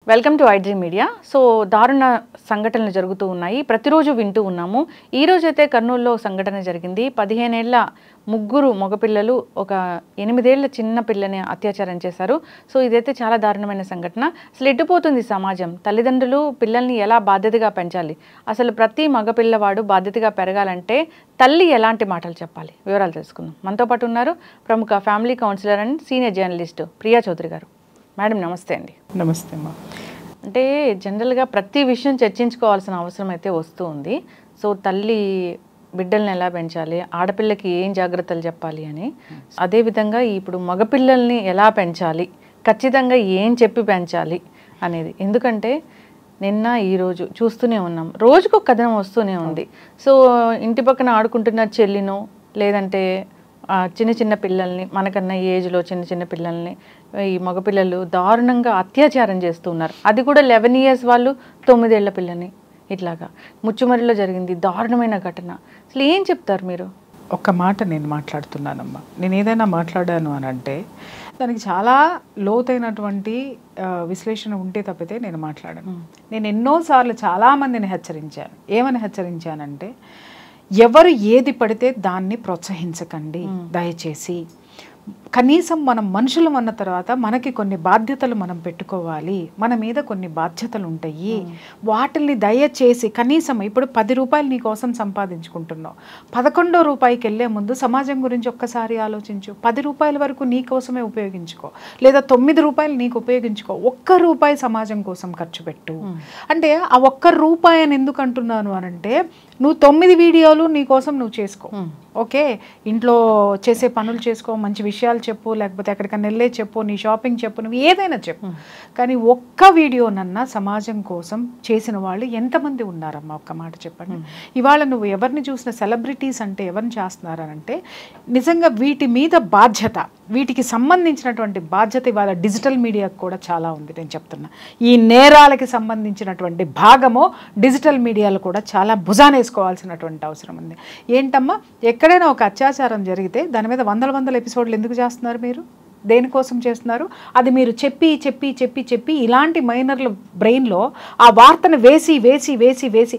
Welcome to iDream media. So దారుణ సంఘటనలు జరుగుతూ ఉన్నాయి, ప్రతిరోజు వింటూ ఉన్నాము. ఈ రోజు అయితే కర్నూలులో సంఘటన జరిగింది. 15 ఏళ్ల ముగ్గురు మగపిల్లలు ఒక 8 ఏళ్ల చిన్న పిల్లని అత్యాచారం చేశారు. సో ఇదైతే చాలా దారుణమైన సంఘటన. అసలు ఎట్టుపోతుంది సమాజం? తల్లిదండ్రులు పిల్లల్ని ఎలా బాధ్యతగా పెంచాలి? అసలు ప్రతి మగపిల్లవాడు బాధ్యతగా పెరగాలంటే తల్లి ఎలాంటి మాటలు చెప్పాలి? వివరాలు తెలుసుకుందాం. మనతో పాటు ఉన్నారు ప్రముఖ family counsellor and senior journalist Priya Chaudhary గారు. మేడం నమస్తే అండి. నమస్తే అమ్మా. అంటే జనరల్గా ప్రతి విషయం చర్చించుకోవాల్సిన అవసరం అయితే వస్తూ ఉంది. సో తల్లి బిడ్డల్ని ఎలా పెంచాలి, ఆడపిల్లకి ఏం జాగ్రత్తలు చెప్పాలి అని, అదేవిధంగా ఇప్పుడు మగపిల్లల్ని ఎలా పెంచాలి, ఖచ్చితంగా ఏం చెప్పి పెంచాలి అనేది. ఎందుకంటే నిన్న ఈరోజు చూస్తూనే ఉన్నాం, రోజుకు కథనం వస్తూనే ఉంది. సో ఇంటి పక్కన ఆడుకుంటున్న చెల్లినో లేదంటే చిన్న చిన్న పిల్లల్ని, మనకన్నా ఏజ్లో చిన్న చిన్న పిల్లల్ని ఈ మగపిల్లలు దారుణంగా అత్యాచారం చేస్తున్నారు. అది కూడా 11 years వాళ్ళు 9 ఏళ్ల పిల్లని. ఇట్లాగా ముచ్చుమరిలో జరిగింది దారుణమైన ఘటన. అసలు ఏం చెప్తారు మీరు? ఒక్క మాట నేను మాట్లాడుతున్నానమ్మా. నేను ఏదైనా మాట్లాడాను అని అంటే దానికి చాలా లోతైనటువంటి విశ్లేషణ ఉంటే తప్పితే నేను మాట్లాడాను. నేను ఎన్నోసార్లు చాలామందిని హెచ్చరించాను. ఏమని హెచ్చరించానంటే, ఎవరు ఏది పడితే దాన్ని ప్రోత్సహించకండి దయచేసి. కనీసం మనం మనుషులు అన్న తర్వాత మనకి కొన్ని బాధ్యతలు మనం పెట్టుకోవాలి, మన మీద కొన్ని బాధ్యతలు ఉంటాయి. వాటిని దయచేసి కనీసం ఇప్పుడు 10 రూపాయలు నీ కోసం సంపాదించుకుంటున్నావు, 11వ రూపాయికి వెళ్ళే ముందు సమాజం గురించి ఒక్కసారి ఆలోచించు. 10 రూపాయల వరకు నీ కోసమే ఉపయోగించుకో, లేదా 9 రూపాయలు నీకు ఉపయోగించుకో. 1 రూపాయి సమాజం కోసం ఖర్చు పెట్టు. అంటే ఆ 1 రూపాయి అని ఎందుకు అంటున్నాను అనంటే, నువ్వు 9 వీడియోలు నీ కోసం నువ్వు చేసుకో, ఓకే, ఇంట్లో చేసే పనులు చేసుకో, మంచి విషయాలు చెప్పు, లేకపోతే ఎక్కడికైనా వెళ్ళే చెప్పు, నీ షాపింగ్ చెప్పు, నువ్వు ఏదైనా చెప్పు. కానీ ఒక్క వీడియోనన్నా సమాజం కోసం చేసిన వాళ్ళు ఎంతమంది ఉన్నారమ్మా? ఒక్క మాట చెప్పండి. ఇవాళ నువ్వు ఎవరిని చూసిన సెలబ్రిటీస్ అంటే ఎవరిని చేస్తున్నారనంటే, నిజంగా వీటి మీద బాధ్యత, వీటికి సంబంధించినటువంటి బాధ్యత ఇవాళ డిజిటల్ మీడియాకు కూడా చాలా ఉంది. నేను చెప్తున్నా, ఈ నేరాలకి సంబంధించినటువంటి భాగము డిజిటల్ మీడియాలో కూడా చాలా భుజానేసుకోవాల్సినటువంటి అవసరం ఉంది. ఏంటమ్మా, ఎక్కడైనా ఒక అత్యాచారం జరిగితే దాని మీద వందల ఎపిసోడ్లు ఎందుకు చేస్తున్నారు? మీరు దేనికోసం చేస్తున్నారు? అది మీరు చెప్పి చెప్పి చెప్పి చెప్పి ఇలాంటి మైనర్ల బ్రెయిన్లో ఆ వార్తను వేసి వేసి వేసి వేసి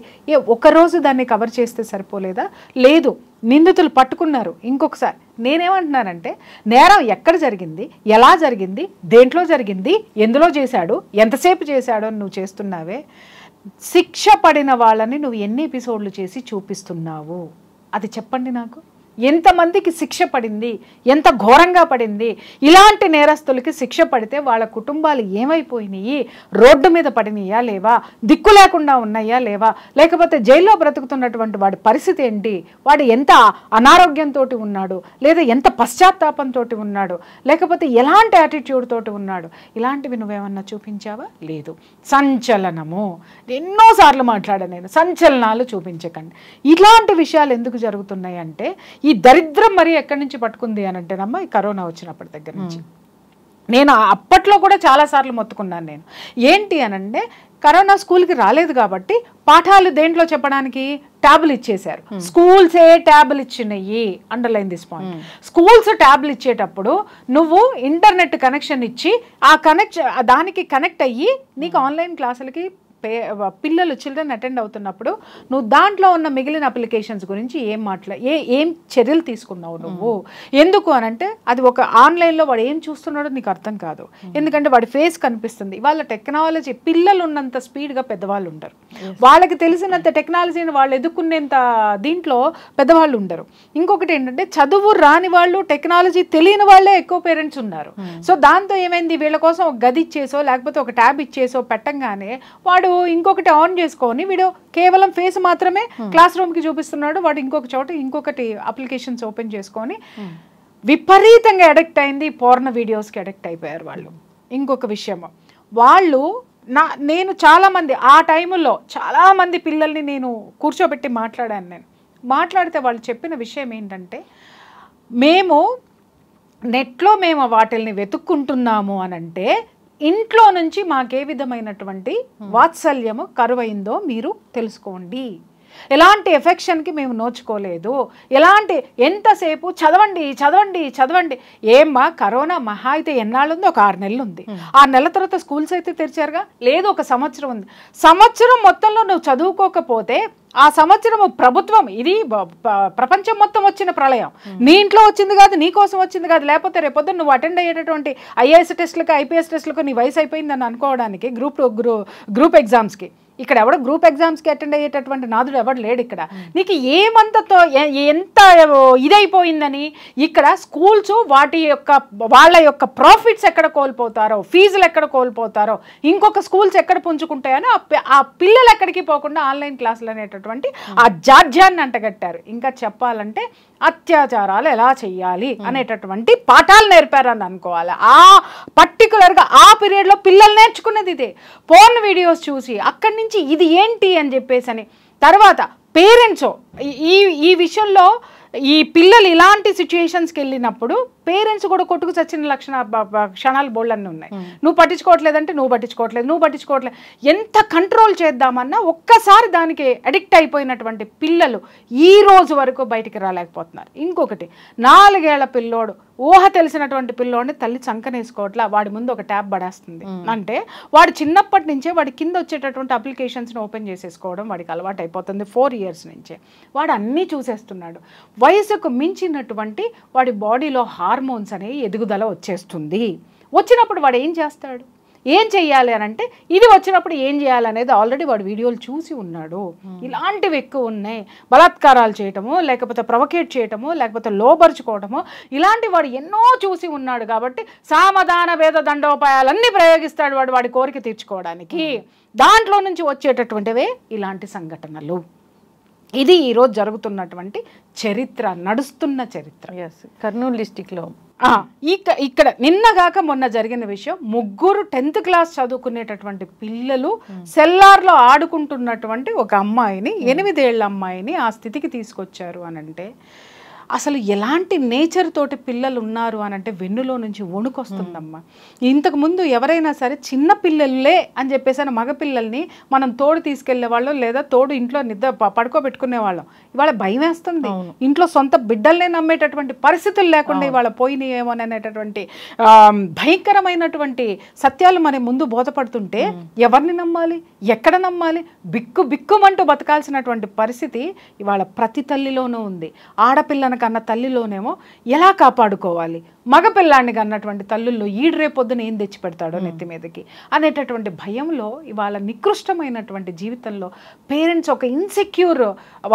ఒకరోజు దాన్ని కవర్ చేస్తే సరిపోలేదా? లేదు, నిందితులు పట్టుకున్నారు. ఇంకొకసారి నేనేమంటున్నానంటే, నేరం ఎక్కడ జరిగింది, ఎలా జరిగింది, దేంట్లో జరిగింది, ఎందులో చేశాడు, ఎంతసేపు చేశాడు అని నువ్వు చేస్తున్నావే. శిక్ష పడిన వాళ్ళని నువ్వు ఎన్ని ఎపిసోడ్లు చేసి చూపిస్తున్నావు? అది చెప్పండి నాకు. ఎంతమందికి శిక్ష పడింది, ఎంత ఘోరంగా పడింది? ఇలాంటి నేరస్తులకి శిక్ష పడితే వాళ్ళ కుటుంబాలు ఏమైపోయినాయి? రోడ్డు మీద పడినాయా లేవా? దిక్కు లేకుండా ఉన్నాయా లేవా? లేకపోతే జైల్లో బ్రతుకుతున్నటువంటి వాడి పరిస్థితి ఏంటి? వాడు ఎంత అనారోగ్యంతో ఉన్నాడు, లేదా ఎంత పశ్చాత్తాపంతో ఉన్నాడు, లేకపోతే ఎలాంటి యాటిట్యూడ్ తోటి ఉన్నాడు? ఇలాంటివి నువ్వేమన్నా చూపించావా? లేదు. సంచలనము, ఎన్నోసార్లు మాట్లాడాను నేను, సంచలనాలు చూపించకండి. ఇలాంటి విషయాలు ఎందుకు జరుగుతున్నాయి అంటే, ఈ దరిద్రం మరి ఎక్కడి నుంచి పట్టుకుంది అని అంటేనమ్మా, ఈ కరోనా వచ్చినప్పటి దగ్గర నుంచి. నేను అప్పట్లో కూడా చాలాసార్లు మొత్తుకున్నాను. నేను ఏంటి అనంటే, కరోనా స్కూల్కి రాలేదు కాబట్టి పాఠాలు దేంట్లో చెప్పడానికి ట్యాబులు ఇచ్చేశారు. స్కూల్సే ట్యాబులు ఇచ్చినాయి, అండర్లైన్ దిస్ పాయింట్. స్కూల్స్ ట్యాబులు ఇచ్చేటప్పుడు నువ్వు ఇంటర్నెట్ కనెక్షన్ ఇచ్చి ఆ దానికి కనెక్ట్ అయ్యి నీకు ఆన్లైన్ క్లాసులకి పిల్లలు చిల్డ్రన్ అటెండ్ అవుతున్నప్పుడు నువ్వు దాంట్లో ఉన్న మిగిలిన అప్లికేషన్స్ గురించి ఏం చర్యలు తీసుకున్నావు నువ్వు? ఎందుకు అనంటే, అది ఒక ఆన్లైన్లో వాడు ఏం చూస్తున్నాడో నీకు అర్థం కాదు. ఎందుకంటే వాడి ఫేస్ కనిపిస్తుంది. వాళ్ళ టెక్నాలజీ, పిల్లలు ఉన్నంత స్పీడ్గా పెద్దవాళ్ళు ఉండరు. వాళ్ళకి తెలిసినంత టెక్నాలజీని వాళ్ళు ఎదుర్కొనేంత దీంట్లో పెద్దవాళ్ళు ఉండరు. ఇంకొకటి ఏంటంటే, చదువు రాని వాళ్ళు, టెక్నాలజీ తెలియని వాళ్ళే ఎక్కువ పేరెంట్స్ ఉన్నారు. సో దాంతో ఏమైంది, వీళ్ళ కోసం ఒక గది ఇచ్చేసో లేకపోతే ఒక ట్యాబ్ ఇచ్చేసో పెట్టంగానే వాడు ఇంకొకటి ఆన్ చేసుకొని వీడు కేవలం ఫేస్ మాత్రమే క్లాస్ రూమ్కి చూపిస్తున్నాడు. వాడు ఇంకొక చోట ఇంకొకటి అప్లికేషన్స్ ఓపెన్ చేసుకొని విపరీతంగా అడిక్ట్ అయింది. పోర్న వీడియోస్కి అడిక్ట్ అయిపోయారు వాళ్ళు. ఇంకొక విషయం, వాళ్ళు నేను చాలామంది ఆ టైంలో చాలామంది పిల్లల్ని నేను కూర్చోబెట్టి మాట్లాడాను. నేను మాట్లాడితే వాళ్ళు చెప్పిన విషయం ఏంటంటే, మేము నెట్లో మేము వాటిల్ని వెతుక్కుంటున్నాము అనంటే, ఇంట్లో నుంచి మాకే విధమైనటువంటి వాత్సల్యము కరువైందో మీరు తెలుసుకోండి. ఎలాంటి ఎఫెక్షన్కి మేము నోచుకోలేదు, ఎలాంటి ఎంతసేపు చదవండి చదవండి చదవండి. ఏమ్మా కరోనా మహా అయితే ఎన్నాళ్ళు ఉంది? ఒక 6 నెలలు ఉంది. 6 నెలల తర్వాత స్కూల్స్ అయితే తెరిచారుగా? లేదు, ఒక సంవత్సరం ఉంది. సంవత్సరం మొత్తంలో నువ్వు చదువుకోకపోతే ఆ సంవత్సరము ప్రభుత్వం, ఇది ప్రపంచం మొత్తం వచ్చిన ప్రళయం, నీ ఇంట్లో వచ్చింది కాదు, నీ కోసం వచ్చింది కాదు. లేకపోతే రేపొద్దు నువ్వు అటెండ్ అయ్యేటటువంటి ఐఏఎస్ టెస్ట్లకు, ఐపీఎస్ టెస్ట్లకు నీ వయసు అయిపోయిందని అనుకోవడానికి, గ్రూప్ ఎగ్జామ్స్కి. ఇక్కడ ఎవడో గ్రూప్ ఎగ్జామ్స్కి అటెండ్ అయ్యేటటువంటి నాదుడు ఎవడు లేడు ఇక్కడ. నీకు ఏమంతతో ఎంత ఇదైపోయిందని ఇక్కడ స్కూల్స్ వాళ్ళ యొక్క ప్రాఫిట్స్ ఎక్కడ కోల్పోతారో, ఫీజులు ఎక్కడ కోల్పోతారో, ఇంకొక స్కూల్స్ ఎక్కడ పుంజుకుంటాయని ఆ పిల్లలు ఎక్కడికి పోకుండా ఆన్లైన్ క్లాసులు అనేటటువంటి ఆ జాడ్యాన్ని అంటగట్టారు. ఇంకా చెప్పాలంటే అత్యాచారాలు ఎలా చెయ్యాలి అనేటటువంటి పాఠాలు నేర్పారని అనుకోవాలి. ఆ పర్టికులర్గా ఆ పీరియడ్లో పిల్లలు నేర్చుకున్నది ఇదే. పోర్న్ వీడియోస్ చూసి అక్కడి నుంచి ఇది ఏంటి అని చెప్పేసి తర్వాత పేరెంట్స్ ఈ విషయంలో ఈ పిల్లలు ఇలాంటి సిచ్యుయేషన్స్కి వెళ్ళినప్పుడు పేరెంట్స్ కూడా కొట్టుకు చచ్చిన క్షణాలు బోళ్ళన్నీ ఉన్నాయి. నువ్వు పట్టించుకోవట్లేదంటే నువ్వు పట్టించుకోవట్లేదు. ఎంత కంట్రోల్ చేద్దామన్నా ఒక్కసారి దానికి అడిక్ట్ అయిపోయినటువంటి పిల్లలు ఈ రోజు వరకు బయటికి రాలేకపోతున్నారు. ఇంకొకటి 4 ఏళ్ల పిల్లోడు, ఊహ తెలిసినటువంటి పిల్లోడిని తల్లి చంకనేసుకోవట్లా, వాడి ముందు ఒక ట్యాబ్ పడేస్తుంది. అంటే వాడు చిన్నప్పటి నుంచే వాడి కింద వచ్చేటటువంటి అప్లికేషన్స్ని ఓపెన్ చేసేసుకోవడం వాడికి అలవాటు అయిపోతుంది. 4 years నుంచే వాడు అన్నీ చూసేస్తున్నాడు. వయసుకు మించినటువంటి వాడి బాడీలో హార్మోన్స్ అనేవి ఎదుగుదల వచ్చేస్తుంది. వచ్చినప్పుడు వాడు ఏం చేస్తాడు, ఏం చెయ్యాలి అని అంటే, ఇది వచ్చినప్పుడు ఏం చేయాలనేది ఆల్రెడీ వాడు వీడియోలు చూసి ఉన్నాడు. ఇలాంటివి ఎక్కువ ఉన్నాయి. బలాత్కారాలు చేయటము, లేకపోతే ప్రొవకేట్ చేయటము, లేకపోతే లోబరుచుకోవటము, ఇలాంటి వాడు ఎన్నో చూసి ఉన్నాడు. కాబట్టి సామధాన వేద దండోపాయాలన్నీ ప్రయోగిస్తాడు వాడి కోరిక తీర్చుకోవడానికి. దాంట్లో నుంచి వచ్చేటటువంటివే ఇలాంటి సంఘటనలు. ఇది ఈరోజు జరుగుతున్నటువంటి చరిత్ర, నడుస్తున్న చరిత్ర. కర్నూలు డిస్టిక్లో ఇక్కడ నిన్నగాక మొన్న జరిగిన విషయం, 3 10th క్లాస్ చదువుకునేటటువంటి పిల్లలు సెల్లార్లో ఆడుకుంటున్నటువంటి ఒక అమ్మాయిని, 8 ఏళ్ల అమ్మాయిని ఆ స్థితికి తీసుకొచ్చారు అని అంటే, అసలు ఎలాంటి నేచర్ తోటి పిల్లలు ఉన్నారు అని అంటే వెన్నులో నుంచి వణుకొస్తుందమ్మా. ఇంతకుముందు ఎవరైనా సరే చిన్న పిల్లలే అని చెప్పేసి మగపిల్లల్ని మనం తోడు తీసుకెళ్లేవాళ్ళం, లేదా తోడు ఇంట్లో పడుకోబెట్టుకునేవాళ్ళం. ఇవాళ భయం వేస్తుంది. ఇంట్లో సొంత బిడ్డల్నే నమ్మేటటువంటి పరిస్థితులు లేకుండా ఇవాళ పోయినాయేమో అనేటటువంటి భయంకరమైనటువంటి సత్యాలు మన ముందు బోధపడుతుంటే ఎవరిని నమ్మాలి, ఎక్కడ నమ్మాలి? బిక్కుమంటూ బతకాల్సినటువంటి పరిస్థితి ఇవాళ ప్రతి తల్లిలోనూ ఉంది. ఆడపిల్లను కన్న తల్లిలోనేమో ఎలా కాపాడుకోవాలి, మగపిల్లాన్ని కన్నటువంటి తల్లుల్లో ఈడు రేపొద్దున ఏం తెచ్చి పెడతాడో నెత్తి మీదకి అనేటటువంటి భయంలో ఇవాళ నికృష్టమైనటువంటి జీవితంలో పేరెంట్స్ ఒక ఇన్సెక్యూర్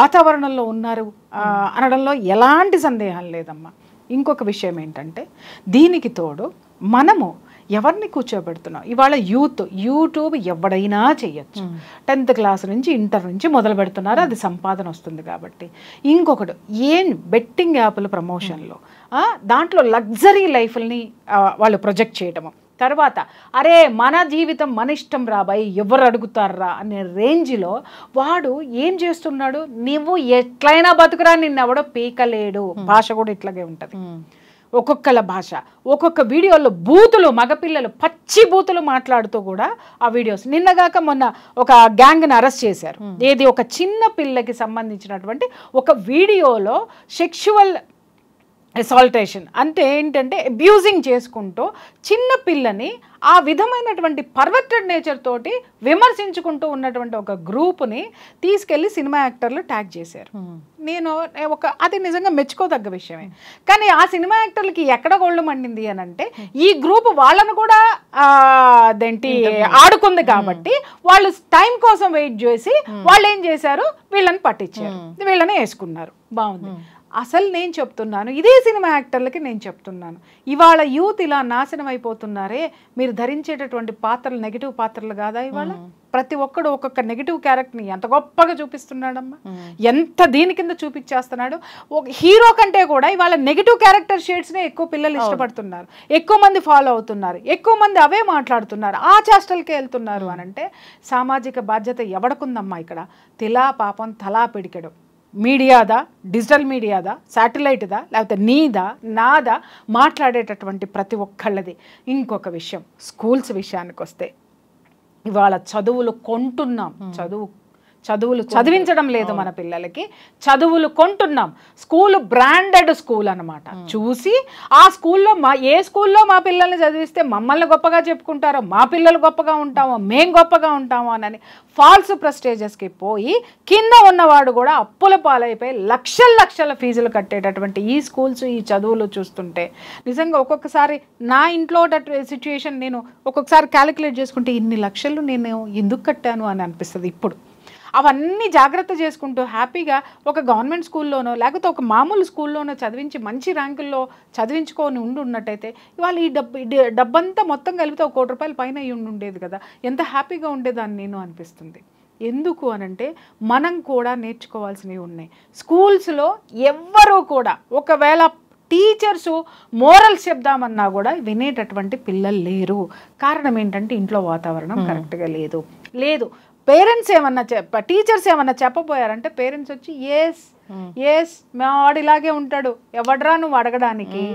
వాతావరణంలో ఉన్నారు అనడంలో ఎలాంటి సందేహం లేదమ్మా. ఇంకొక విషయం ఏంటంటే, దీనికి తోడు మనము ఎవరిని కూర్చోబెడుతున్నాం? ఇవాళ యూట్యూబ్ ఎవడైనా చేయొచ్చు. 10th క్లాస్ నుంచి ఇంటర్ నుంచి మొదలు పెడుతున్నారు, అది సంపాదన వస్తుంది కాబట్టి. ఇంకొకటి బెట్టింగ్ యాప్ల ప్రమోషన్లో దాంట్లో లగ్జరీ లైఫ్ని వాళ్ళు ప్రొజెక్ట్ చేయటము. తర్వాత అరే మన జీవితం మన ఇష్టం రాబాయి, ఎవరు అడుగుతారా అనే రేంజ్లో వాడు ఏం చేస్తున్నాడు, నువ్వు ఎట్లయినా బతుకురా, నిన్నెవడో పీకలేడు. భాష కూడా ఇట్లాగే ఉంటుంది. ఒక్కొక్కల భాష, ఒక్కొక్క వీడియోలో బూతులు, మగపిల్లలు పచ్చి బూతులు మాట్లాడుతూ కూడా ఆ వీడియోస్. నిన్నగాక మొన్న ఒక గ్యాంగ్ని అరెస్ట్ చేశారు. ఏది, ఒక చిన్న పిల్లకి సంబంధించినటువంటి ఒక వీడియోలో సెక్షువల్ అసాల్టేషన్ అంటే ఏంటంటే అబ్యూజింగ్ చేసుకుంటూ చిన్న పిల్లని ఆ విధమైనటువంటి పర్వర్టెడ్ నేచర్ తోటి విమర్శించుకుంటూ ఉన్నటువంటి ఒక గ్రూప్ని తీసుకెళ్ళి సినిమా యాక్టర్లు ట్యాగ్ చేశారు. అది నిజంగా మెచ్చుకోదగ్గ విషయమే. కానీ ఆ సినిమా యాక్టర్లకి ఎక్కడ గోళ్ళు మండింది అని అంటే, ఈ గ్రూప్ వాళ్ళను కూడా అదేంటి ఆడుకుంది కాబట్టి వాళ్ళు టైం కోసం వెయిట్ చేసి వాళ్ళు ఏం చేశారు, వీళ్ళని పట్టించారు, వీళ్ళని వేసుకున్నారు. బాగుంది. అసలు నేను చెప్తున్నాను, ఇదే సినిమా యాక్టర్లకి నేను చెప్తున్నాను, ఇవాళ యూత్ ఇలా నాశనం అయిపోతున్నారే, మీరు ధరించేటటువంటి పాత్రలు నెగిటివ్ పాత్రలు కాదా? ఇవాళ ప్రతి ఒక్కడు ఒక్కొక్క నెగిటివ్ క్యారెక్టర్ని ఎంత గొప్పగా చూపిస్తున్నాడమ్మా, ఎంత దీని కింద చూపించేస్తున్నాడు. ఒక హీరో కంటే కూడా ఇవాళ నెగిటివ్ క్యారెక్టర్ షేడ్స్నే ఎక్కువ పిల్లలు ఇష్టపడుతున్నారు, ఎక్కువ మంది ఫాలో అవుతున్నారు, ఎక్కువ మంది అవే మాట్లాడుతున్నారు, ఆ చేష్టలకే వెళ్తున్నారు అని అంటే సామాజిక బాధ్యత ఎవడకుందమ్మా ఇక్కడ? తిలా పాపం తలా పిడికెడు. మీడియాదా, డిజిటల్ మీడియాదా, శాటిలైట్దా, లేకపోతే నీదా నాదా, మాట్లాడేటటువంటి ప్రతి ఒక్కళ్ళది. ఇంకొక విషయం, స్కూల్స్ విషయానికి వస్తే ఇవాళ చదువులు కొంటున్నాం, చదువులు చదివించడం లేదు మన పిల్లలకి, చదువులు కొంటున్నాం. స్కూల్ బ్రాండెడ్ స్కూల్ అనమాట. చూసి ఆ స్కూల్లో ఏ స్కూల్లో మా పిల్లల్ని చదివిస్తే మమ్మల్ని గొప్పగా చెప్పుకుంటారో, మా పిల్లలు గొప్పగా ఉంటామో, మేం గొప్పగా ఉంటామో అని ఫాల్స్ ప్రెస్టేజెస్కి పోయి కింద ఉన్నవాడు కూడా అప్పుల పాలైపోయి లక్షల ఫీజులు కట్టేటటువంటి ఈ స్కూల్స్, ఈ చదువులు చూస్తుంటే నిజంగా ఒక్కొక్కసారి నా ఇంట్లో సిచ్యుయేషన్ నేను ఒక్కొక్కసారి క్యాలిక్యులేట్ చేసుకుంటే ఇన్ని లక్షలు నేను ఎందుకు కట్టాను అని అనిపిస్తుంది. ఇప్పుడు అవన్నీ జాగ్రత్త చేసుకుంటూ హ్యాపీగా ఒక గవర్నమెంట్ స్కూల్లోనో లేకపోతే ఒక మామూలు స్కూల్లోనో చదివించి మంచి ర్యాంకుల్లో చదివించుకొని ఉన్నట్టయితే ఇవాళ ఈ డబ్బంతా మొత్తం కలిపితే ₹1 కోటి పైన ఉండేది కదా, ఎంత హ్యాపీగా ఉండేదాన్ని నేను అనిపిస్తుంది. ఎందుకు అనంటే మనం కూడా నేర్చుకోవాల్సినవి ఉన్నాయి. స్కూల్స్లో ఎవ్వరూ కూడా ఒకవేళ టీచర్సు మోరల్స్ చెప్దామన్నా కూడా వినేటటువంటి పిల్లలు లేరు. కారణం ఏంటంటే ఇంట్లో వాతావరణం కరెక్ట్గా లేదు. పేరెంట్స్ ఏమన్నా టీచర్స్ ఏమన్నా చెప్పబోయారంటే పేరెంట్స్ వచ్చి ఎస్ మా వాడు ఇలాగే ఉంటాడు, ఎవడ్రా నువ్వు అడగడానికి,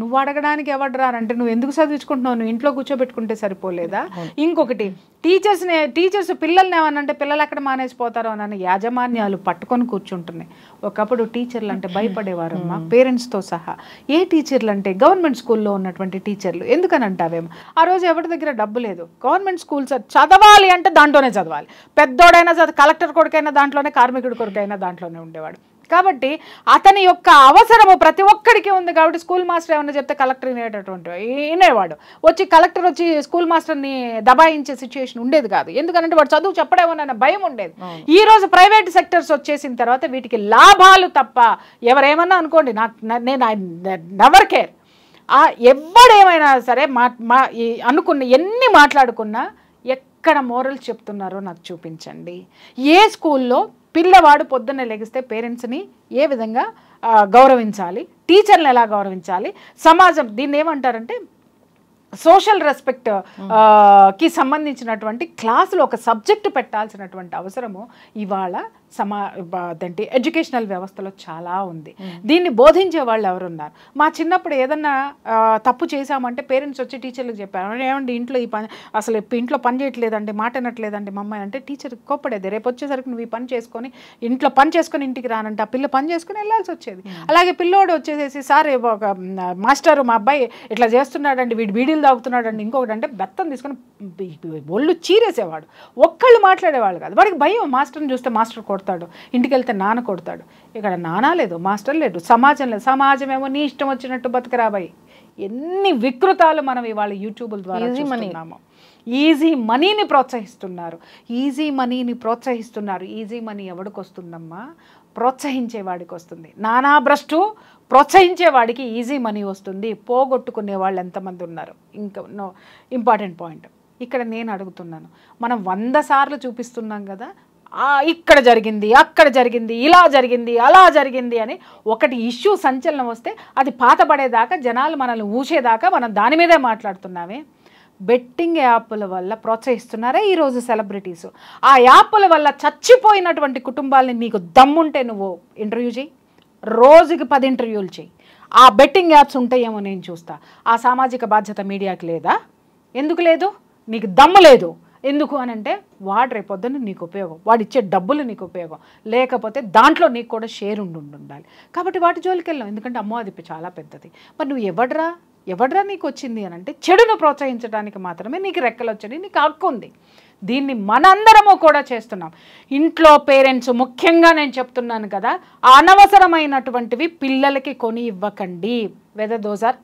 నువ్వు అడగడానికి ఎవడ్రా అంటే నువ్వు ఎందుకు చదివించుకుంటున్నావు, నువ్వు ఇంట్లో కూర్చోబెట్టుకుంటే సరిపోలేదా? ఇంకొకటి టీచర్స్ పిల్లల్ని ఏమనంటే పిల్లలు ఎక్కడ మానేసిపోతారో అని యాజమాన్యాలు పట్టుకొని కూర్చుంటున్నాయి. ఒకప్పుడు టీచర్లు అంటే భయపడేవారు అమ్మా, పేరెంట్స్తో సహా. ఏ టీచర్లు అంటే గవర్నమెంట్ స్కూల్లో ఉన్నటువంటి టీచర్లు. ఎందుకని అంటావేమో, ఆ రోజు ఎవరి దగ్గర డబ్బు లేదు. గవర్నమెంట్ స్కూల్స్ చదవాలి అంటే దాంట్లోనే చదవాలి. పెద్దోడైనా కలెక్టర్ కొడుకైనా దాంట్లోనే, కార్మికుడి కొడుకైనా దాంట్లోనే ఉండేవాడు. కాబట్టి అతని యొక్క అవసరము ప్రతి ఒక్కడికి ఉంది. కాబట్టి స్కూల్ మాస్టర్ ఏమన్నా చెప్తే కలెక్టర్ వినేవాడు. కలెక్టర్ వచ్చి స్కూల్ మాస్టర్ని దబాయించే సిచ్యుయేషన్ ఉండేది కాదు. ఎందుకంటే వాడు చదువు చెప్పడేమోనన్న భయం ఉండేది. ఈ రోజు ప్రైవేట్ సెక్టర్స్ వచ్చేసిన తర్వాత వీటికి లాభాలు తప్ప ఎవరేమన్నా అనుకోండి, నేను నెవర్ కేర్. ఎవడేమైనా సరే అనుకున్న ఎన్ని మాట్లాడుకున్నా ఎక్కడ మోరల్స్ చెప్తున్నారో నాకు చూపించండి. ఏ స్కూల్లో పిల్లవాడు పొద్దున్నే లెగిస్తే పేరెంట్స్ని ఏ విధంగా గౌరవించాలి, టీచర్ని ఎలా గౌరవించాలి, సమాజం దీన్ని ఏమంటారంటే సోషల్ రెస్పెక్ట్ కి సంబంధించినటువంటి క్లాసులో ఒక సబ్జెక్టు పెట్టాల్సినటువంటి అవసరము ఇవాళ ఎడ్యుకేషనల్ వ్యవస్థలో చాలా ఉంది. దీన్ని బోధించే వాళ్ళు ఎవరున్నారు? మా చిన్నప్పుడు ఏదన్నా తప్పు చేశామంటే పేరెంట్స్ వచ్చి టీచర్లకు చెప్పారు, ఏమంటే ఇంట్లో అసలు ఇంట్లో పని చేయట్లేదండి, మాట అనట్లేదండి మా అమ్మాయి అంటే టీచర్ కోప్పడేది. రేపు వచ్చేసరికి నువ్వు ఈ పని చేసుకొని ఇంట్లో పని చేసుకొని ఇంటికి రానంటే ఆ పిల్ల పని చేసుకుని వెళ్ళాల్సి వచ్చేది. అలాగే పిల్లోడు వచ్చేసేసి సార్ ఒక మాస్టర్ మా అబ్బాయి ఇట్లా చేస్తున్నాడండి, వీడు బీడీలు తాగుతున్నాడండి, ఇంకొకటి అంటే బెత్తం తీసుకొని ఒళ్ళు చీరేసేవాడు. ఒక్కళ్ళు మాట్లాడేవాళ్ళు కాదు. వాడికి భయం, మాస్టర్ని చూస్తే మాస్టర్ కొడతాడు, ఇంటికి వెళ్తే నాన్న కొడతాడు. ఇక్కడ నాన్న లేదు, మాస్టర్ లేదు, సమాజం లేదు. సమాజం ఏమో నీ ఇష్టం వచ్చినట్టు బతకరాబాయి. ఎన్ని వికృతాలు మనం ఇవాళ యూట్యూబ్ ద్వారా చూస్తున్నాము. ఈజీ మనీని ప్రోత్సహిస్తున్నారు. ఈజీ మనీ ఎవడికి వస్తుందమ్మా? ప్రోత్సహించేవాడికి వస్తుంది. నానా భ్రష్టు ప్రోత్సహించేవాడికి ఈజీ మనీ వస్తుంది. పోగొట్టుకునే వాళ్ళు ఎంతమంది ఉన్నారు? ఇంకా ఇంపార్టెంట్ పాయింట్ ఇక్కడ నేను అడుగుతున్నాను, మనం 100 సార్లు చూపిస్తున్నాం కదా, ఇక్కడ జరిగింది, అక్కడ జరిగింది, ఇలా జరిగింది, అలా జరిగింది అని ఒకటి ఇష్యూ సంచలనం వస్తే అది పాతపడేదాకా, జనాలు మనల్ని ఊసేదాకా మనం దాని మీదే మాట్లాడుతున్నామే. బెట్టింగ్ యాప్ల వల్ల ప్రోత్సహిస్తున్నారా ఈరోజు సెలబ్రిటీస్? ఆ యాప్ల వల్ల చచ్చిపోయినటువంటి కుటుంబాలని నీకు దమ్ముంటే నువ్వు ఇంటర్వ్యూ చేయి, రోజుకి 10 ఇంటర్వ్యూలు చేయి. ఆ బెట్టింగ్ యాప్స్ ఉంటాయేమో నేను చూస్తా. ఆ సామాజిక బాధ్యత మీడియాకి లేదా? ఎందుకు లేదు? నీకు దమ్ము లేదు. ఎందుకు అనంటే వాడు రేపొద్దున నీకు ఉపయోగం, వాడు ఇచ్చే డబ్బులు నీకు ఉపయోగం, లేకపోతే దాంట్లో నీకు కూడా షేర్ ఉండాలి. కాబట్టి వాటి జోలికి వెళ్ళాం. ఎందుకంటే అమ్మో అది చాలా పెద్దది. మరి నువ్వు ఎవడ్రా నీకు వచ్చింది అని అంటే చెడును ప్రోత్సహించడానికి మాత్రమే నీకు రెక్కలు వచ్చాయి, నీకు హక్కు ఉంది. దీన్ని మనందరము కూడా చేస్తున్నాం. ఇంట్లో పేరెంట్స్ ముఖ్యంగా నేను చెప్తున్నాను కదా, అనవసరమైనటువంటివి పిల్లలకి కొని ఇవ్వకండి. Whether those are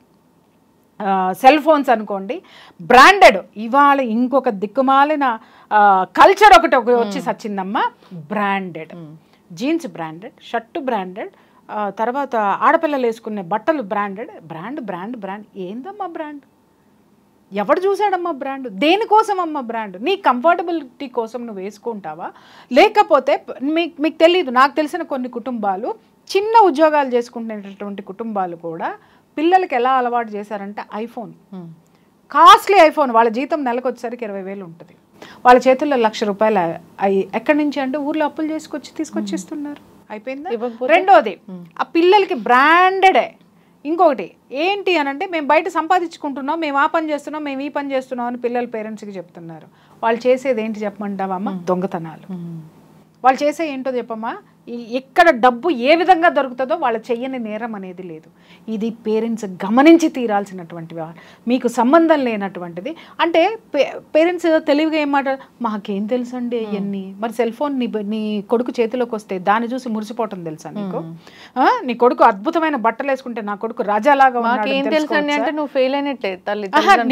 cell phones అనుకోండి, బ్రాండెడ్. ఇవాళ ఇంకొక దిక్కుమాలిన కల్చర్ ఒకటి వచ్చి సచ్చిందమ్మా. Branded jeans, branded shirt, branded తర్వాత ఆడపిల్లలు వేసుకునే బట్టలు బ్రాండెడ్. బ్రాండ్ ఏందమ్మా బ్రాండ్? ఎవడు చూసాడమ్మా బ్రాండ్? దేనికోసం అమ్మా బ్రాండ్? నీ కంఫర్టబిలిటీ కోసం నువ్వు వేసుకుంటావా? లేకపోతే మీకు తెలీదు, నాకు తెలిసిన కొన్ని కుటుంబాలు చిన్న ఉద్యోగాలు చేసుకుంటున్నటువంటి కుటుంబాలు కూడా పిల్లలకి ఎలా అలవాటు చేశారంటే ఐఫోన్, కాస్ట్లీ ఐఫోన్. వాళ్ళ జీతం నెలకు వచ్చేసరికి 20,000 ఉంటుంది. వాళ్ళ చేతుల్లో ₹1,00,000 ఎక్కడి నుంచి అంటే ఊర్లో అప్పులు తీసుకొచ్చిస్తున్నారు. అయిపోయిందా? రెండోది ఆ పిల్లలకి బ్రాండెడే. ఇంకొకటి ఏంటి అని అంటే మేము బయట సంపాదించుకుంటున్నాం, మేము ఆ పని చేస్తున్నాం, మేము ఈ పని చేస్తున్నాం అని పిల్లల పేరెంట్స్కి చెప్తున్నారు. వాళ్ళు చేసేది ఏంటి చెప్పమంటావమ్మ? దొంగతనాలు. వాళ్ళు చేసే ఏంటో చెప్పమ్మా, ఎక్కడ డబ్బు ఏ విధంగా దొరుకుతుందో వాళ్ళు చెయ్యని నేరం అనేది లేదు. ఇది పేరెంట్స్ గమనించి తీరాల్సినటువంటి మీకు సంబంధం లేనటువంటిది. అంటే పేరెంట్స్ తెలివిగా ఏం మాట, మాకేం తెలుసు అండి అవన్నీ. మరి సెల్ ఫోన్ నీ కొడుకు చేతిలోకి వస్తే దాన్ని చూసి మురిసిపోవటం తెలుసా నీకు? నీ కొడుకు అద్భుతమైన బట్టలు వేసుకుంటే నా కొడుకు రాజాలాగా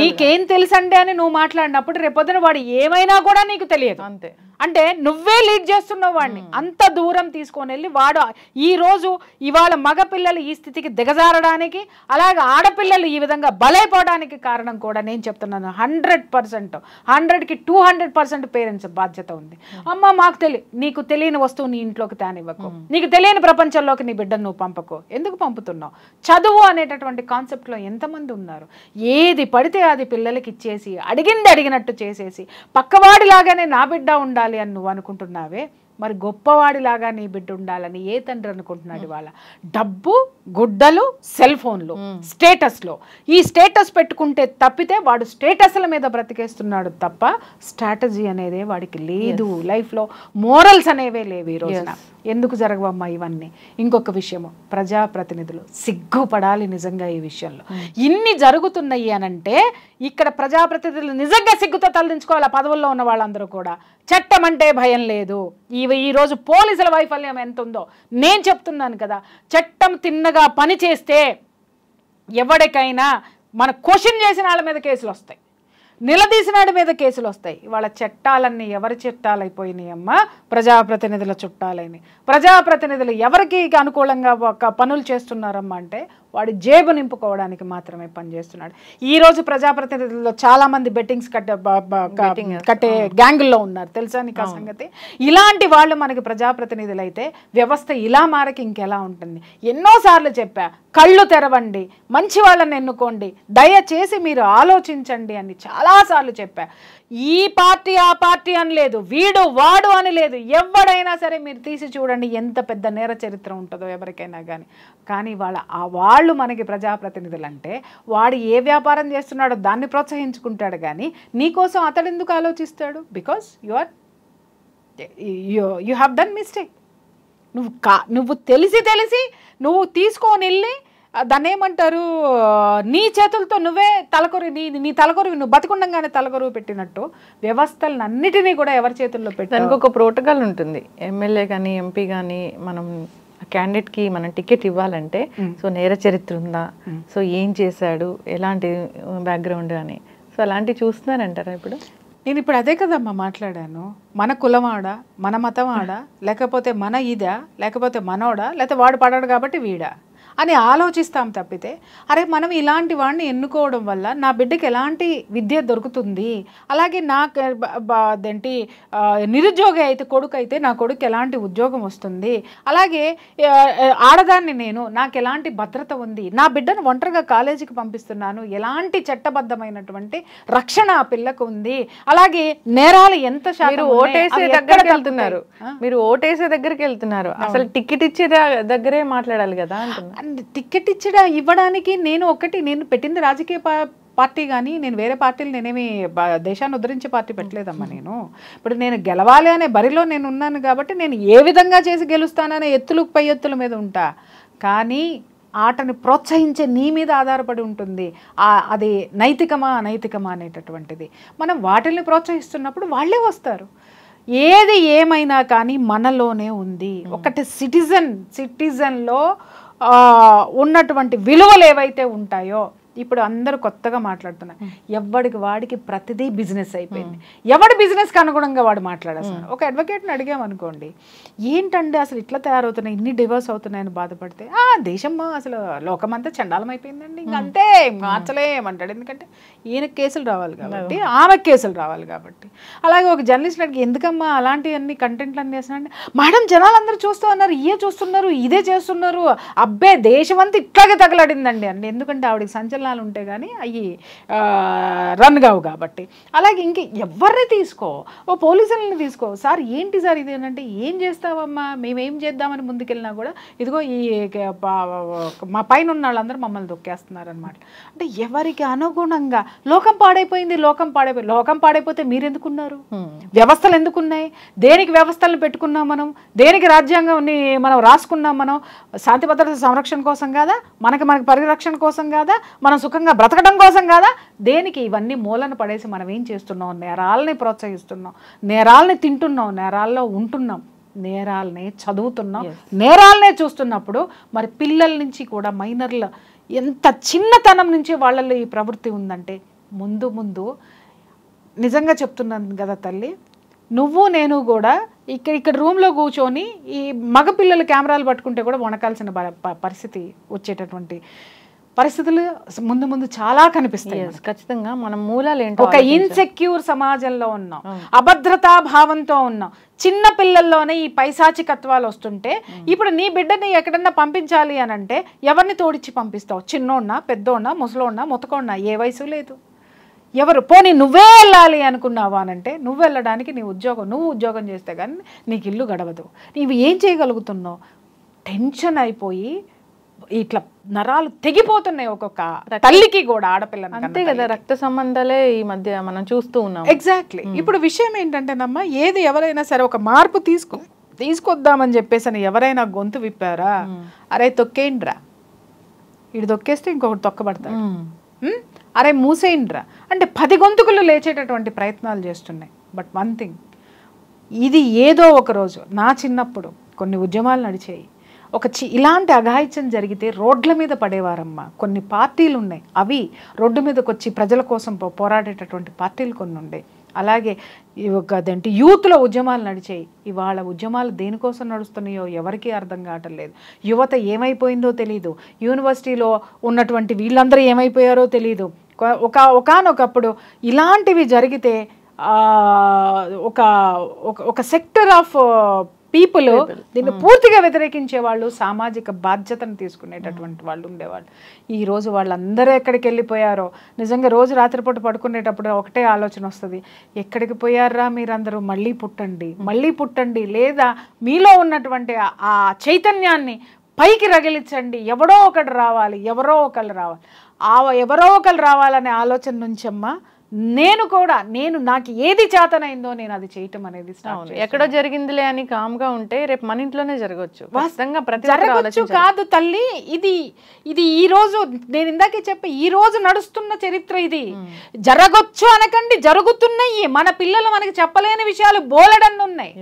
నీకేం తెలుసండి అని నువ్వు మాట్లాడినప్పుడు రేపొద్దున వాడు ఏమైనా కూడా నీకు తెలియదు. అంతే, అంటే నువ్వే లీడ్ చేస్తున్నావు వాడిని. అంత దూరం తీసుకొని వెళ్ళి వాడు ఇవాళ మగపిల్లలు ఈ స్థితికి దిగజారడానికి, అలాగే ఆడపిల్లలు ఈ విధంగా బలైపోవడానికి కారణం కూడా నేను చెప్తున్నాను 100%, 100కి 200% పేరెంట్స్ బాధ్యత ఉంది. అమ్మ మాకు నీకు తెలియని వస్తువు నీ ఇంట్లోకి తేనివ్వకు, నీకు తెలియని ప్రపంచంలోకి నీ బిడ్డను నువ్వు పంపకు. ఎందుకు పంపుతున్నావు? చదువు అనేటటువంటి కాన్సెప్ట్లో ఎంతమంది ఉన్నారు? ఏది పడితే అది పిల్లలకి ఇచ్చేసి అడిగింది అడిగినట్టు చేసేసి పక్కవాడిలాగానే నా బిడ్డ ఉండాలి అని నువ్వు అనుకుంటున్నావే, మరి గొప్పవాడిలాగా నీ బిడ్డ ఉండాలని ఏ తండ్రి అనుకుంటున్నాడు? వాళ్ళ డబ్బు, గుడ్డలు, సెల్ ఫోన్లు, స్టేటస్లో ఈ స్టేటస్ పెట్టుకుంటే తప్పితే వాడు స్టేటస్ల మీద బ్రతికేస్తున్నాడు తప్ప స్ట్రాటజీ అనేది వాడికి లేదు. లైఫ్లో మోరల్స్ అనేవే లేవు ఈ రోజున. ఎందుకు జరగవమ్మా ఇవన్నీ? ఇంకొక విషయము, ప్రజాప్రతినిధులు సిగ్గుపడాలి నిజంగా ఈ విషయంలో. ఇన్ని జరుగుతున్నాయి అనంటే ఇక్కడ ప్రజాప్రతినిధులు నిజంగా సిగ్గుతో తలదించుకోవాలి. పదవుల్లో ఉన్న వాళ్ళందరూ కూడా చట్టం అంటే భయం లేదు. ఈరోజు పోలీసుల వైఫల్యం ఎంత ఉందో నేను చెప్తున్నాను కదా. చట్టం తిన్నగా పని చేస్తే ఎవరికైనా మన క్వశ్చన్ చేసిన వాళ్ళ మీద కేసులు వస్తాయి, నిలదీసిన వాడి మీద కేసులు వస్తాయి. వాళ్ళ చట్టాలన్నీ ఎవరి చట్టాలైపోయినాయి అమ్మా? ప్రజాప్రతినిధుల చుట్టాలని. ప్రజాప్రతినిధులు ఎవరికి అనుకూలంగా పనులు చేస్తున్నారమ్మా అంటే వాడి జేబు నింపుకోవడానికి మాత్రమే పనిచేస్తున్నాడు. ఈరోజు ప్రజాప్రతినిధుల్లో చాలామంది బెట్టింగ్స్ కట్టే గ్యాంగుల్లో ఉన్నారు, తెలుసా నీకు ఆ సంగతి? ఇలాంటి వాళ్ళు మనకి ప్రజాప్రతినిధులు అయితే వ్యవస్థ ఇలా మారకి ఇంకెలా ఉంటుంది? ఎన్నోసార్లు చెప్పా, కళ్ళు తెరవండి, మంచి వాళ్ళని ఎన్నుకోండి, దయచేసి మీరు ఆలోచించండి అని చాలాసార్లు చెప్పా. ఈ పార్టీ ఆ పార్టీ అని లేదు, వీడు వాడు అని లేదు. ఎవడైనా సరే మీరు తీసి చూడండి ఎంత పెద్ద నేర చరిత్ర ఉంటుందో ఎవరికైనా కానీ వాళ్ళు మనకి ప్రజాప్రతినిధులు అంటే వాడు ఏ వ్యాపారం చేస్తున్నాడో దాన్ని ప్రోత్సహించుకుంటాడు కానీ నీకోసం అతడు ఎందుకు ఆలోచిస్తాడు? Because you have done mistake. నువ్వు తెలిసి నువ్వు తీసుకొని వెళ్ళి దాన్ని ఏమంటారు, నీ చేతులతో నువ్వే నీ తలకొరివి నువ్వు బతికుండగానే తలకొరువు పెట్టినట్టు వ్యవస్థలను అన్నిటినీ కూడా ఎవరి చేతుల్లో పెట్టి దానికి ఒక ప్రోటోకాల్ ఉంటుంది. ఎమ్మెల్యే కానీ ఎంపీ కానీ మనం క్యాండిడేట్కి మనం టికెట్ ఇవ్వాలంటే సో నేర చరిత్ర ఉందా, సో ఏం చేశాడు, ఎలాంటి బ్యాక్గ్రౌండ్ అని, సో అలాంటివి చూస్తున్నారంటారా ఇప్పుడు? నేను ఇప్పుడు అదే కదమ్మా మాట్లాడాను. మన కులమాడా, మన మతమాడా, లేకపోతే మన ఇదా, లేకపోతే మనోడా, లేకపోతే వాడు పడాడు కాబట్టి వీడా అని ఆలోచిస్తాం తప్పితే అరే మనం ఇలాంటి వాడిని ఎన్నుకోవడం వల్ల నా బిడ్డకి ఎలాంటి విద్య దొరుకుతుంది, అలాగే నాకు అదేంటి నిరుద్యోగి అయితే కొడుకు అయితే నా కొడుకు ఎలాంటి ఉద్యోగం వస్తుంది, అలాగే ఆడదాన్ని నేను నాకు ఎలాంటి భద్రత ఉంది, నా బిడ్డను ఒంటరిగా కాలేజీకి పంపిస్తున్నాను, ఎలాంటి చట్టబద్ధమైనటువంటి రక్షణ ఆ పిల్లకు ఉంది, అలాగే నేరాలు ఎంత మీరు ఓటేసే దగ్గరికి వెళ్తున్నారు, అసలు టికెట్ ఇచ్చే దగ్గరే మాట్లాడాలి కదా. టికెట్ ఇవ్వడానికి నేను పెట్టింది రాజకీయ పార్టీ కానీ నేను వేరే పార్టీలు నేనేమి దేశాన్ని ఉద్ధరించే పార్టీ పెట్టలేదమ్మా. ఇప్పుడు నేను గెలవాలి అనే బరిలో నేను ఉన్నాను కాబట్టి నేను ఏ విధంగా చేసి గెలుస్తాననే ఎత్తులు పై ఎత్తుల మీద ఉంటా. కానీ ఆటని ప్రోత్సహించే నీ మీద ఆధారపడి ఉంటుంది అది నైతికమా అనైతికమా అనేటటువంటిది. మనం వాటిల్ని ప్రోత్సహిస్తున్నప్పుడు వాళ్ళే వస్తారు. ఏది ఏమైనా కానీ మనలోనే ఉంది. ఒకటి సిటిజన్లో ఉన్నటువంటి విలువలు ఏవైతే ఉంటాయో, ఇప్పుడు అందరూ కొత్తగా మాట్లాడుతున్నారు, ఎవడికి వాడికి ప్రతిదీ బిజినెస్ అయిపోయింది, ఎవడి బిజినెస్కి అనుగుణంగా వాడు మాట్లాడేస్తున్నారు. ఒక అడ్వకేట్ని అడిగామనుకోండి, ఏంటంటే అసలు ఇట్లా తయారవుతున్నాయి, ఇన్ని డివోర్స్ అవుతున్నాయని బాధపడితే దేశం అసలు లోకమంతా చండాలం అయిపోయిందండి, ఇంకంతే మార్చలేమంటాడు. ఎందుకంటే ఈయనకి కేసులు రావాలి కాబట్టి, ఆమెకు కేసులు రావాలి కాబట్టి. అలాగే ఒక జర్నలిస్ట్ అడిగి ఎందుకమ్మా అలాంటివన్నీ కంటెంట్లు అన్నీ చేస్తున్నారంటే, మేడం జనాలందరూ చూస్తూ ఉన్నారు, చూస్తున్నారు, ఇదే చేస్తున్నారు, అబ్బే దేశం అంతా ఇట్లాగే తగలడిందండి అండి. ఎందుకంటే ఆవిడకి సంచలనం సంచలనాలు ఉంటే కానీ అవి రన్ కావు కాబట్టి. అలాగే ఇంక ఎవరిని తీసుకో, ఓ పోలీసులని తీసుకో, సార్ ఏంటి సార్ ఇది అంటే ఏం చేస్తావమ్మా, మేమేం చేద్దామని ముందుకెళ్ళినా కూడా ఇదిగో ఈ మా పైన ఉన్న వాళ్ళందరూ మమ్మల్ని దొక్కేస్తున్నారు అనమాట. అంటే ఎవరికి అనుగుణంగా లోకం పాడైపోయింది, లోకం పాడైపోతే మీరెందుకున్నారు, వ్యవస్థలు ఎందుకున్నాయి, దేనికి వ్యవస్థలను పెట్టుకున్నాం మనం, దేనికి రాజ్యాంగాన్ని మనం రాసుకున్నాం, మనం శాంతి భద్రత సంరక్షణ కోసం కాదా, మనకి పరిరక్షణ కోసం కాదా, మనం సుఖంగా బ్రతకడం కోసం కాదా, దేనికి ఇవన్నీ మూలను పడేసి మనం ఏం చేస్తున్నాం, నేరాలని ప్రోత్సహిస్తున్నాం, నేరాలని తింటున్నాం, నేరాల్లో ఉంటున్నాం, నేరాలనే చదువుతున్నాం, నేరాలనే చూస్తున్నప్పుడు మరి పిల్లల నుంచి కూడా మైనర్ల ఎంత చిన్నతనం నుంచి వాళ్ళల్లో ఈ ప్రవృత్తి ఉందంటే ముందు ముందు నిజంగా చెప్తున్నాను కదా తల్లి, నువ్వు నేను కూడా ఇక్కడ రూమ్లో కూర్చొని ఈ మగపిల్లలు కెమెరాలు పట్టుకుంటే కూడా వణకాల్సిన పరిస్థితి వచ్చేటటువంటి పరిస్థితులు ముందు ముందు చాలా కనిపిస్తాయి. ఖచ్చితంగా మనం మూలాలు ఏంటో, ఒక ఇన్సెక్యూర్ సమాజంలో ఉన్నాం, అభద్రతా భావంతో ఉన్నాం, చిన్న పిల్లల్లోనే ఈ పైశాచికత్వాలు వస్తుంటే ఇప్పుడు నీ బిడ్డని ఎక్కడన్నా పంపించాలి అని అంటే ఎవరిని తోడిచ్చి పంపిస్తావు, చిన్నోన్నా పెద్దోన్నా ముసలోన్నా ముతకోన్నా, ఏ వయసు లేదు, ఎవరు పోనీ నువ్వే వెళ్ళాలి అనుకున్నావా అనంటే నువ్వు వెళ్ళడానికి నువ్వు ఉద్యోగం చేస్తే కానీ నీకు ఇల్లు గడవదు, నీవు ఏం చేయగలుగుతున్నావు, టెన్షన్ అయిపోయి ఇట్లా నరాలు తెగిపోతున్నాయి ఒక్కొక్క తల్లికి కూడా, ఆడపిల్లని. అంతే కదా, రక్త సంబంధాలే ఈ మధ్య మనం చూస్తూ ఉన్నాం. ఎగ్జాక్ట్లీ. ఇప్పుడు విషయం ఏంటంటేనమ్మా, ఏది ఎవరైనా సరే ఒక మార్పు తీసుకొద్దామని చెప్పేసి ఎవరైనా గొంతు విప్పారా, అరే తొక్కేయండిరా, ఇటు తొక్కేస్తే ఇంకొకటి తొక్కబడతాడు, అరే మూసేయండిరా అంటే 10 గొంతుకులు లేచేటటువంటి ప్రయత్నాలు చేస్తున్నాయి. బట్ వన్ థింగ్, ఇది ఏదో ఒక రోజు, నా చిన్నప్పుడు కొన్ని ఉద్యమాలు నడిచాయి, ఇలాంటి అఘాయిత్యం జరిగితే రోడ్ల మీద పడేవారమ్మా. కొన్ని పార్టీలు ఉన్నాయి, అవి రోడ్డు మీదకి వచ్చి ప్రజల కోసం పోరాడేటటువంటి పార్టీలు కొన్ని ఉండే. అలాగే అదేంటి యూత్లో ఉద్యమాలు నడిచాయి. ఇవాళ ఉద్యమాలు దేనికోసం నడుస్తున్నాయో ఎవరికీ అర్థం కావటం లేదు. యువత ఏమైపోయిందో తెలీదు, యూనివర్సిటీలో ఉన్నటువంటి వీళ్ళందరూ ఏమైపోయారో తెలీదు. ఒకానొకప్పుడు ఇలాంటివి జరిగితే ఒక సెక్టర్ ఆఫ్ పీపుల్ దీన్ని పూర్తిగా వ్యతిరేకించే వాళ్ళు, సామాజిక బాధ్యతను తీసుకునేటటువంటి వాళ్ళు ఉండేవాళ్ళు. ఈరోజు వాళ్ళందరూ ఎక్కడికి వెళ్ళిపోయారో నిజంగా రోజు రాత్రిపూట పడుకునేటప్పుడు ఒకటే ఆలోచన వస్తుంది, ఎక్కడికి పోయారా మీరందరూ, మళ్ళీ పుట్టండి, లేదా మీలో ఉన్నటువంటి ఆ చైతన్యాన్ని పైకి రగిలించండి, ఎవరో ఒకళ్ళు రావాలి, ఎవరో ఒకళ్ళు రావాలనే ఆలోచన నుంచమ్మా నాకు ఏది చేతనైందో నేను అది చేయటం అనేది ఎక్కడో జరిగిందిలే అని కామ్గా ఉంటే రేపు మన ఇంట్లోనే జరగవచ్చు. వాస్తవంగా జరగవచ్చు కాదు తల్లి, ఇది ఈ రోజు నేను ఇందాకే చెప్పి ఈ రోజు నడుస్తున్న చరిత్ర. ఇది జరగొచ్చు అనకండి, జరుగుతున్నాయి. మన పిల్లలు మనకి చెప్పలేని విషయాలు బోలెడన్ని ఉన్నాయి.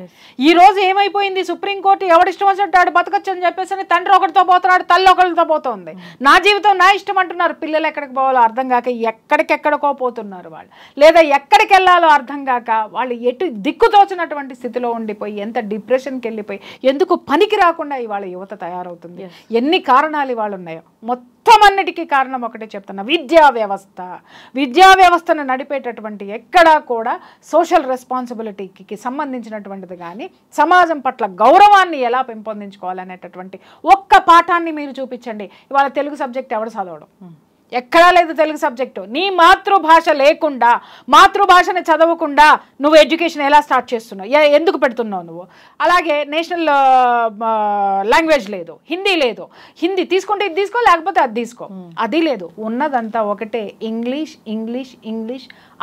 ఈ రోజు ఏమైపోయింది, సుప్రీంకోర్టు ఎవడిష్టం వచ్చినట్టు ఆడు బతకొచ్చు అని చెప్పేసి తండ్రి ఒకరితో పోతున్నాడు, తల్లి ఒకరితో పోతుంది. నా జీవితం నా ఇష్టం అంటున్నారు. పిల్లలు ఎక్కడికి పోవాలో అర్థం కాక ఎక్కడికెక్కడికో పోతున్నారు వాళ్ళు, లేదా ఎక్కడికి వెళ్ళాలో అర్థం కాక వాళ్ళు ఎటు దిక్కుతోచినటువంటి స్థితిలో ఉండిపోయి ఎంత డిప్రెషన్కి వెళ్ళిపోయి ఎందుకు పనికి రాకుండా ఇవాళ యువత తయారవుతుంది. ఎన్ని కారణాలు ఇవాళ ఉన్నాయో మొత్తం అన్నిటికీ కారణం ఒకటే చెప్తున్నా, విద్యా వ్యవస్థను నడిపేటటువంటి ఎక్కడా కూడా సోషల్ రెస్పాన్సిబిలిటీకి సంబంధించినటువంటిది కానీ సమాజం పట్ల గౌరవాన్ని ఎలా పెంపొందించుకోవాలనేటటువంటి ఒక్క పాఠాన్ని మీరు చూపించండి. ఇవాళ తెలుగు సబ్జెక్ట్ ఎవడు చదవడం, ఎక్కడా లేదు తెలుగు సబ్జెక్టు. నీ మాతృభాష లేకుండా, మాతృభాషని చదవకుండా నువ్వు ఎడ్యుకేషన్ ఎలా స్టార్ట్ చేస్తున్నావు, ఎందుకు పెడుతున్నావు నువ్వు? అలాగే నేషనల్ లాంగ్వేజ్ లేదు, హిందీ లేదు. హిందీ తీసుకుంటే ఇది తీసుకో, లేకపోతే అది తీసుకో, అది లేదు. ఉన్నదంతా ఒకటే ఇంగ్లీష్.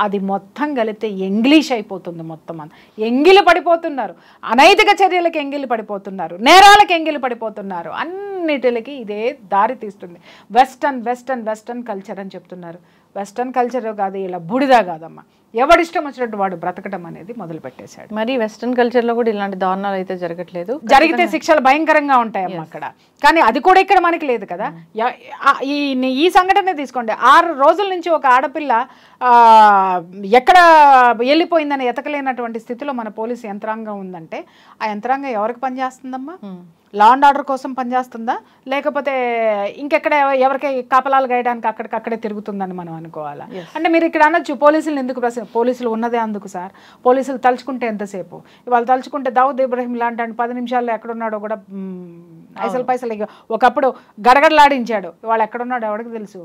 అది మొత్తం కలిపితే ఇంగ్లీష్ అయిపోతుంది. మొత్తం ఎంగిలి పడిపోతున్నారు, అనైతిక చర్యలకు ఎంగిలి పడిపోతున్నారు, నేరాలకు ఎంగిలి పడిపోతున్నారు. అన్నిటికి ఇదే దారి తీస్తుంది. వెస్టర్న్ కల్చర్ అని చెప్తున్నారు. వెస్టర్న్ కల్చర్ కాదు, ఇలా బుడిదా కాదమ్మా. ఎవడిష్టం వచ్చినట్టు వాడు బ్రతకడం అనేది మొదలు పెట్టేశాడు. మరి వెస్టర్న్ కల్చర్లో కూడా ఇలాంటి దారుణాలు అయితే జరగట్లేదు. జరిగితే శిక్షలు భయంకరంగా ఉంటాయమ్మా అక్కడ. కానీ అది కూడా ఇక్కడ మనకి లేదు కదా. ఈ సంఘటన తీసుకోండి. 6 రోజుల నుంచి ఒక ఆడపిల్ల ఎక్కడ వెళ్ళిపోయిందని ఎతకలేనటువంటి స్థితిలో మన పోలీసు యంత్రాంగం ఉందంటే ఆ యంత్రాంగం ఎవరికి పనిచేస్తుందమ్మా? లా అండ్ ఆర్డర్ కోసం పనిచేస్తుందా, లేకపోతే ఇంకెక్కడ ఎవరికి కాపలాలు గాయడానికి అక్కడికక్కడే తిరుగుతుందని మనం అనుకోవాలా? అంటే మీరు ఇక్కడ అనొచ్చు పోలీసులు ఎందుకు పోలీసులు ఉన్నదే అందుకు సార్, పోలీసులు తలుచుకుంటే ఎంతసేపు, వాళ్ళు తలుచుకుంటే దావుద్ ఇబ్రహీం లాంటి 10 నిమిషాల్లో ఎక్కడున్నాడో కూడా పైసలు ఒకప్పుడు గడగడలాడించాడు, వాళ్ళు ఎక్కడున్నాడో ఎవరికి తెలుసు?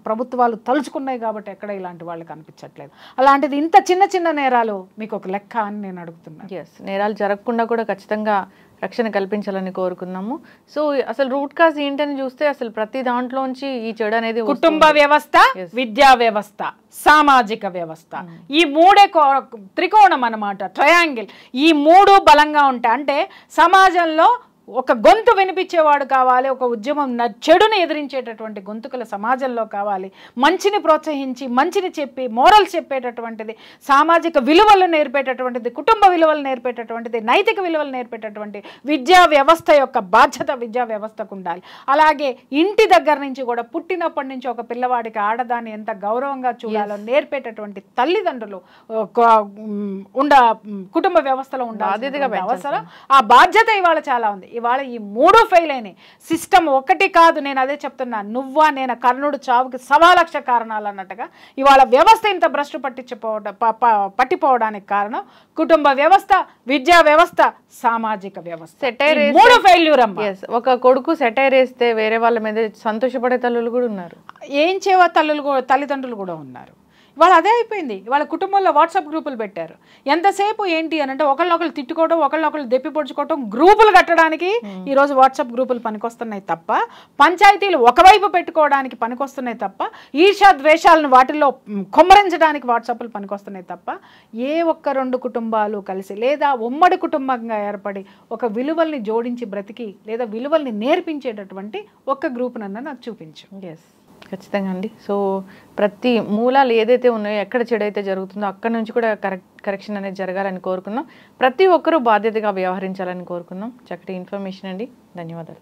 ప్రభుత్వాలు తలుచుకున్నాయి కాబట్టి ఎక్కడ ఇలాంటి వాళ్ళు కనిపించట్లేదు. అలాంటిది ఇంత చిన్న చిన్న నేరాలు మీకు ఒక లెక్క అని నేను అడుగుతున్నాను. ఎస్, నేరాలు జరగకుండా కూడా ఖచ్చితంగా రక్షణ కల్పించాలని కోరుకున్నాము. సో అసలు రూట్ కాజ్ ఏంటని చూస్తే అసలు ప్రతి దాంట్లోంచి ఈ చెడు అనేది కుటుంబ వ్యవస్థ, విద్యా వ్యవస్థ, సామాజిక వ్యవస్థ, ఈ మూడే త్రికోణం అన్నమాట, ట్రయాంగిల్. ఈ మూడు బలంగా ఉంటాయి. అంటే సమాజంలో ఒక గొంతు వినిపించేవాడు కావాలి, ఒక ఉద్యమం చెడుని ఎదిరించేటటువంటి గొంతుకల సమాజంలో కావాలి, మంచిని ప్రోత్సహించి మంచిని చెప్పి మోరల్స్ చెప్పేటటువంటిది, సామాజిక విలువలు నేర్పేటటువంటిది, కుటుంబ విలువలు నేర్పేటటువంటిది, నైతిక విలువలు నేర్పేటటువంటి విద్యా వ్యవస్థ యొక్క బాధ్యత విద్యా వ్యవస్థకు ఉండాలి. అలాగే ఇంటి దగ్గర నుంచి కూడా పుట్టినప్పటి నుంచి ఒక పిల్లవాడికి ఆడదాన్ని ఎంత గౌరవంగా చూడాలో నేర్పేటటువంటి తల్లిదండ్రులు కుటుంబ వ్యవస్థలో ఉండాలి అవసరం. ఆ బాధ్యత ఇవాళ చాలా ఉంది. ఇవాళ ఈ మూడు ఫెయిల్ అయినాయి. సిస్టమ్ ఒకటి కాదు, నేను అదే చెప్తున్నా, నువ్వా నేను కర్ణుడు చావుకి 1,00,000 కారణాలు అన్నట్టుగా ఇవాళ వ్యవస్థ ఇంత భ్రష్టు పట్టిపోవడానికి కారణం కుటుంబ వ్యవస్థ, విద్యా వ్యవస్థ, సామాజిక వ్యవస్థ. మూడు ఫెయిల్యూర్ అమ్మా. ఒక కొడుకు సెటైర్ వేస్తే వేరే వాళ్ళ మీద సంతోషపడే తల్లులు కూడా ఉన్నారు, ఏం చేవ తల్లిదండ్రులు కూడా ఉన్నారు. ఇవాళ అదే అయిపోయింది. ఇవాళ కుటుంబంలో వాట్సాప్ గ్రూపులు పెట్టారు. ఎంతసేపు ఏంటి అని అంటే ఒకళ్ళొకళ్ళు తిట్టుకోవడం, ఒకళ్ళొకళ్ళు దెప్పి పొడుచుకోవడం, గ్రూపులు కట్టడానికి ఈరోజు వాట్సాప్ గ్రూపులు పనికొస్తున్నాయి తప్ప, పంచాయతీలు ఒకవైపు పెట్టుకోవడానికి పనికొస్తున్నాయి తప్ప, ఈర్ష్యా ద్వేషాలను వాటిల్లో కొమ్మరించడానికి వాట్సాప్లు పనికొస్తున్నాయి తప్ప, ఏ ఒక్క 2 కుటుంబాలు కలిసి లేదా ఉమ్మడి కుటుంబంగా ఏర్పడి ఒక విలువల్ని జోడించి బ్రతికి లేదా విలువల్ని నేర్పించేటటువంటి ఒక్క గ్రూపునన్నా నాకు చూపించు. ఎస్, ఖచ్చితంగా అండి. సో ప్రతి మూలాలు ఏదైతే ఉన్నాయో, ఎక్కడ చెడు అయితే జరుగుతుందో అక్కడ నుంచి కూడా కరెక్షన్ అనేది జరగాలని కోరుకున్నాం. ప్రతి ఒక్కరూ బాధ్యతగా వ్యవహరించాలని కోరుకున్నాం. చక్కటి ఇన్ఫర్మేషన్ అండి, ధన్యవాదాలు.